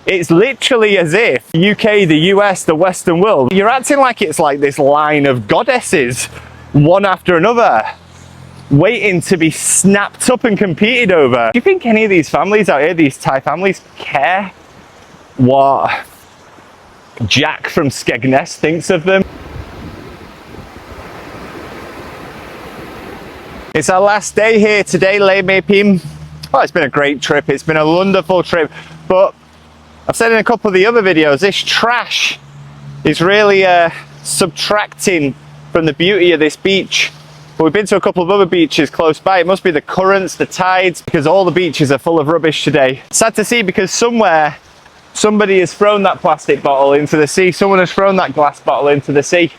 It's literally as if the UK, the US, the Western world, you're acting like it's like this line of goddesses, one after another, waiting to be snapped up and competed over. Do you think any of these families out here, these Thai families, care what Jack from Skegness thinks of them? It's our last day here today, Le Me Pim. Oh, it's been a great trip. It's been a wonderful trip. But I've said in a couple of the other videos, this trash is really subtracting from the beauty of this beach. But we've been to a couple of other beaches close by. It must be the currents, the tides, because all the beaches are full of rubbish today. Sad to see, because somewhere somebody has thrown that plastic bottle into the sea. Someone has thrown that glass bottle into the sea.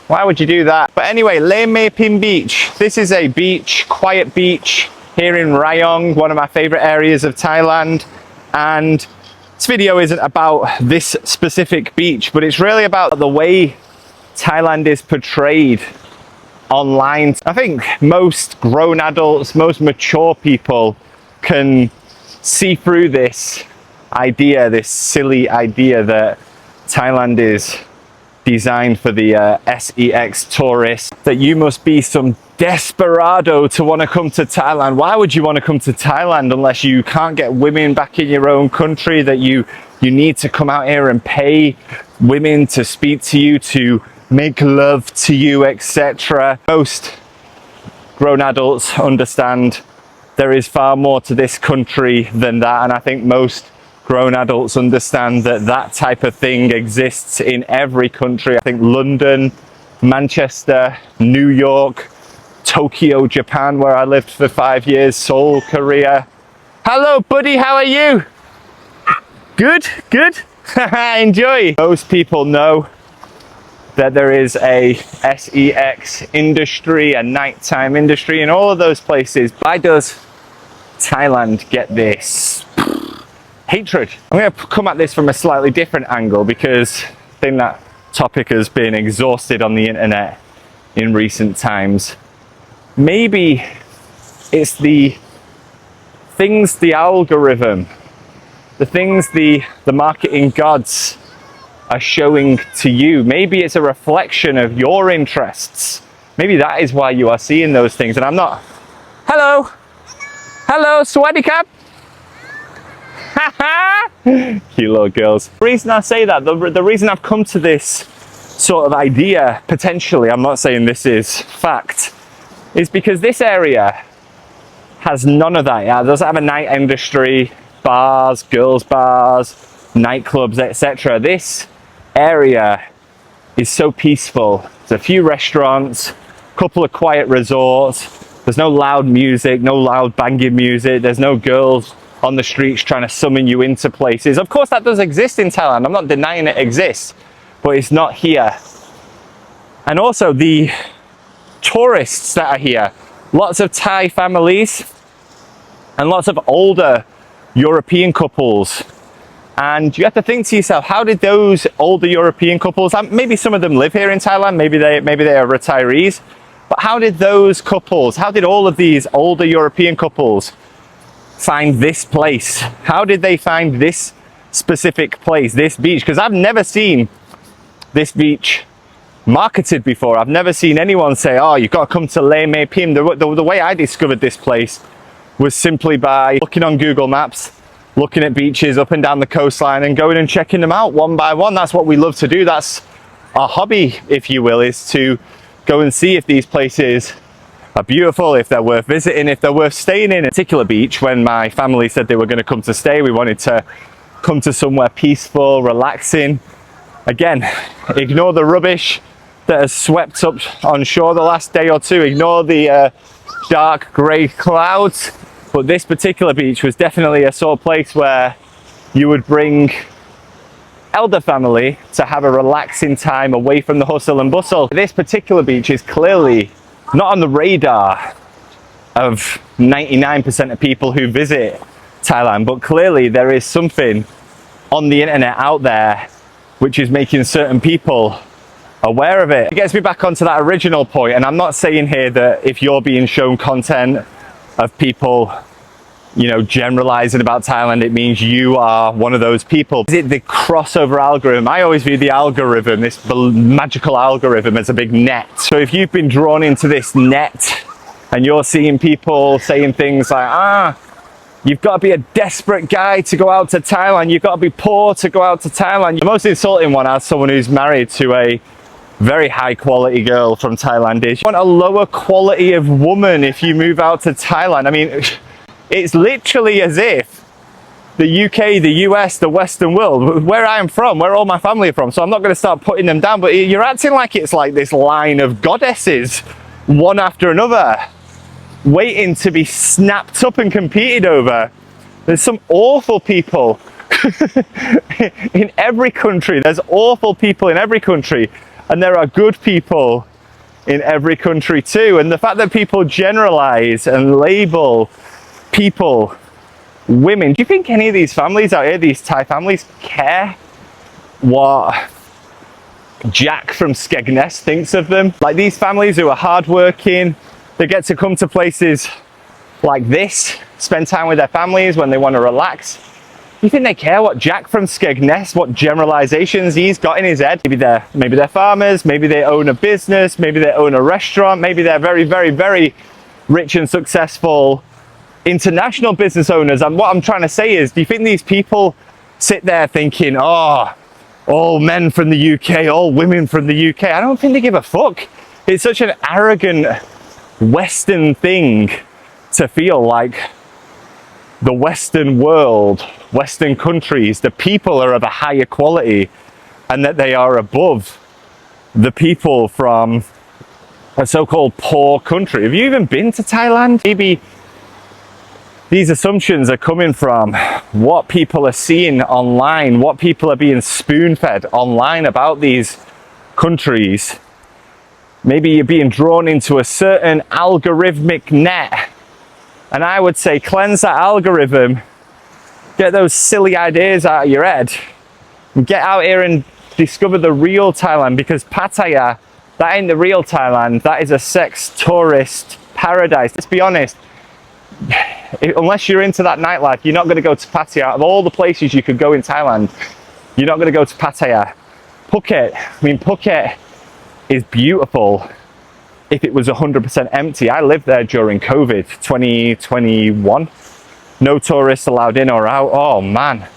Why would you do that? But anyway, Le Me Pim Beach. This is a beach, quiet beach here in Rayong, one of my favorite areas of Thailand. And this video isn't about this specific beach, but it's really about the way Thailand is portrayed online. I think most grown adults, most mature people can see through this idea, this silly idea that Thailand is designed for the sex tourist, that you must be some desperado to want to come to Thailand. Why would you want to come to Thailand unless you can't get women back in your own country, that you need to come out here and pay women to speak to you, to make love to you, etc. Most grown adults understand there is far more to this country than that, and I think most grown adults understand that that type of thing exists in every country. I think London, Manchester, New York, Tokyo, Japan, where I lived for 5 years, Seoul, Korea. Hello, buddy, how are you? Good, good. Enjoy. Most people know that there is a sex industry, a nighttime industry in all of those places. Why does Thailand get this hatred? I'm going to come at this from a slightly different angle, because I think that topic has been exhausted on the internet in recent times. Maybe it's the things, the algorithm, the things the marketing gods are showing to you. Maybe it's a reflection of your interests. Maybe that is why you are seeing those things. And I'm not... Hello! Hello, Swadikap! Cute little girls. The reason I say that, the reason I've come to this sort of idea, potentially, I'm not saying this is fact, is because this area has none of that. Yeah, it doesn't have a night industry, bars, girls bars, nightclubs, etc. This area is so peaceful. There's a few restaurants, a couple of quiet resorts. There's no loud music, no loud banging music. There's no girls on the streets trying to summon you into places. Of course that does exist in Thailand, I'm not denying it exists, but it's not here. And also the tourists that are here, lots of Thai families and lots of older European couples. And you have to think to yourself, how did those older European couples, maybe some of them live here in Thailand, maybe they are retirees, but how did those couples, how did all of these older European couples find this place? How did they find this specific place, this beach? Because I've never seen this beach marketed before. I've never seen anyone say, oh, you've got to come to Le Me Pim. The way I discovered this place was simply by looking on Google Maps, looking at beaches up and down the coastline and going and checking them out one by one. That's what we love to do. That's our hobby, if you will, is to go and see if these places are beautiful, if they're worth visiting, if they're worth staying in. A particular beach, when my family said they were going to come to stay, we wanted to come to somewhere peaceful, relaxing. Again, ignore the rubbish that has swept up on shore the last day or two, ignore the dark grey clouds, but this particular beach was definitely a sort of place where you would bring elder family to have a relaxing time away from the hustle and bustle. This particular beach is clearly not on the radar of 99% of people who visit Thailand, but clearly there is something on the internet out there which is making certain people aware of it. It gets me back onto that original point, and I'm not saying here that if you're being shown content of people you know, generalizing about Thailand, it means you are one of those people. Is it the crossover algorithm? I always view the algorithm, this magical algorithm, as a big net. So if you've been drawn into this net and you're seeing people saying things like, you've got to be a desperate guy to go out to Thailand, you've got to be poor to go out to Thailand. The most insulting one, as someone who's married to a very high quality girl from Thailand, is you want a lower quality of woman if you move out to Thailand. I mean, it's literally as if the UK, the US, the Western world, where I'm from, where all my family are from, so I'm not going to start putting them down, but you're acting like it's like this line of goddesses, one after another, waiting to be snapped up and competed over. There's some awful people in every country. There's awful people in every country, and there are good people in every country too. And the fact that people generalize and label people, women, do you think any of these families out here, these Thai families, care what Jack from Skegness thinks of them? Like, these families who are hardworking, they get to come to places like this, spend time with their families when they want to relax. You think they care what Jack from Skegness, what generalizations he's got in his head? Maybe they're farmers, maybe they own a business, maybe they own a restaurant, maybe they're very, very, very rich and successful international business owners. And what I'm trying to say is, do you think these people sit there thinking, oh, all men from the UK, all women from the UK? I don't think they give a fuck. It's such an arrogant Western thing to feel like the Western world, Western countries, the people are of a higher quality and that they are above the people from a so-called poor country. Have you even been to Thailand? Maybe these assumptions are coming from what people are seeing online, what people are being spoon-fed online about these countries. Maybe you're being drawn into a certain algorithmic net. And I would say cleanse that algorithm, get those silly ideas out of your head, and get out here and discover the real Thailand, because Pattaya, that ain't the real Thailand. That is a sex tourist paradise. Let's be honest. Unless you're into that nightlife, you're not going to go to Pattaya. Out of all the places you could go in Thailand, you're not going to go to Pattaya. Phuket is beautiful if it was 100% empty. I lived there during COVID 2021. No tourists allowed in or out. Oh man,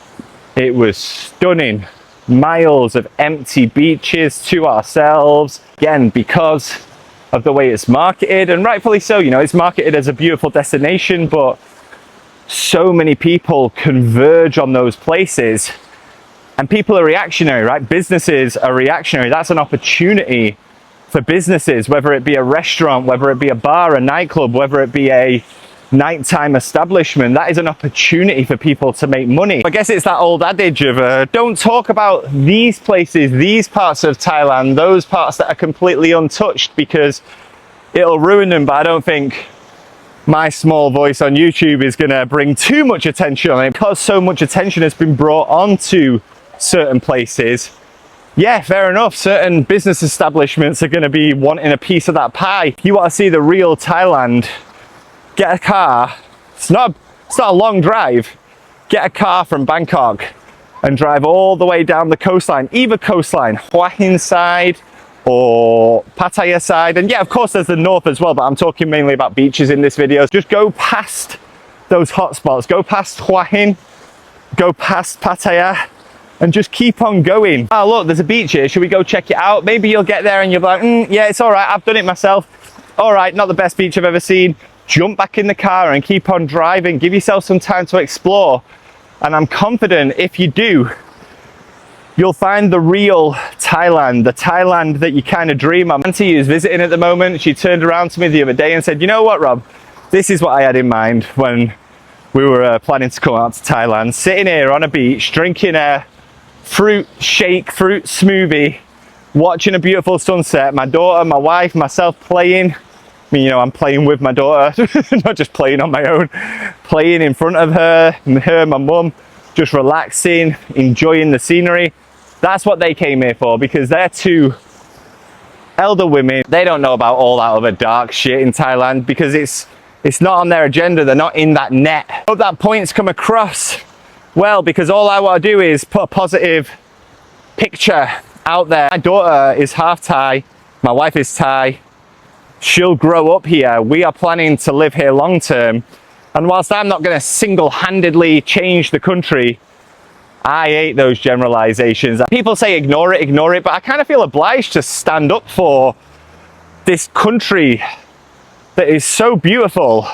it was stunning. Miles of empty beaches to ourselves. Again, because of the way it's marketed, and rightfully so, you know, it's marketed as a beautiful destination, but so many people converge on those places, and people are reactionary, right? Businesses are reactionary. That's an opportunity for businesses, whether it be a restaurant, whether it be a bar, a nightclub, whether it be a nighttime establishment. That is an opportunity for people to make money. I guess it's that old adage of don't talk about these places, these parts of Thailand, those parts that are completely untouched, because it'll ruin them. But I don't think my small voice on YouTube is going to bring too much attention on it, because so much attention has been brought onto certain places. Yeah, fair enough. Certain business establishments are going to be wanting a piece of that pie. If you want to see the real Thailand, get a car. It's not a long drive. Get a car from Bangkok and drive all the way down the coastline, either coastline, Hua Hin side or Pattaya side. And yeah, of course there's the north as well, but I'm talking mainly about beaches in this video. Just go past those hotspots, go past Hua Hin, go past Pattaya, and just keep on going. Oh look, there's a beach here, should we go check it out? Maybe you'll get there and you'll be like, yeah, it's all right, I've done it myself. All right, not the best beach I've ever seen. Jump back in the car and keep on driving. Give yourself some time to explore. And I'm confident if you do, you'll find the real Thailand, the Thailand that you kind of dream of. Auntie is visiting at the moment. She turned around to me the other day and said, you know what, Rob? This is what I had in mind when we were planning to come out to Thailand. Sitting here on a beach, drinking a fruit shake, fruit smoothie, watching a beautiful sunset. My daughter, my wife, myself playing. I mean, you know, I'm playing with my daughter, not just playing on my own, playing in front of her, my mum, just relaxing, enjoying the scenery. That's what they came here for, because they're two elder women. They don't know about all that other dark shit in Thailand, because It's not on their agenda. They're not in that net. I hope that point's come across well, because all I want to do is put a positive picture out there. My daughter is half Thai. My wife is Thai. She'll grow up here. We are planning to live here long term. And whilst I'm not going to single-handedly change the country, I hate those generalizations. People say ignore it, but I kind of feel obliged to stand up for this country that is so beautiful.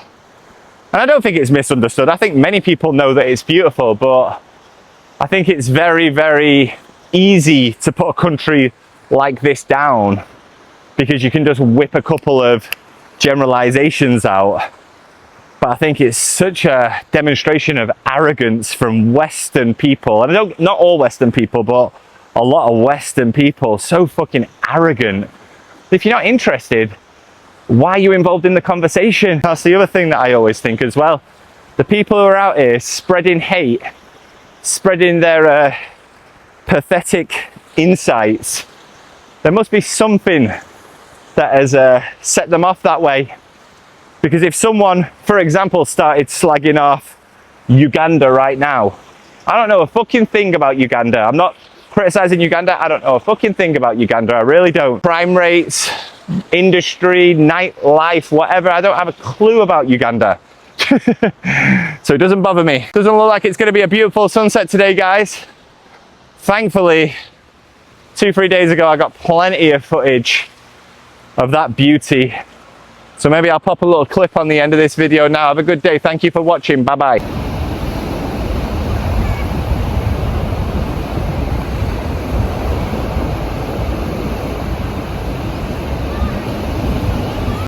And I don't think it's misunderstood. I think many people know that it's beautiful, but I think it's very, very easy to put a country like this down, because you can just whip a couple of generalizations out. But I think it's such a demonstration of arrogance from Western people. And not all Western people, but a lot of Western people, so fucking arrogant. If you're not interested, why are you involved in the conversation? That's the other thing that I always think as well. The people who are out here spreading hate, spreading their pathetic insights, there must be something that has set them off that way. Because if someone, for example, started slagging off Uganda right now, I don't know a fucking thing about Uganda. I'm not criticizing Uganda. I don't know a fucking thing about Uganda. I really don't. Crime rates, industry, nightlife, whatever. I don't have a clue about Uganda. So it doesn't bother me. Doesn't look like it's going to be a beautiful sunset today, guys. Thankfully, 2-3 days ago, I got plenty of footage of that beauty. So maybe I'll pop a little clip on the end of this video now. Have a good day. Thank you for watching. Bye bye.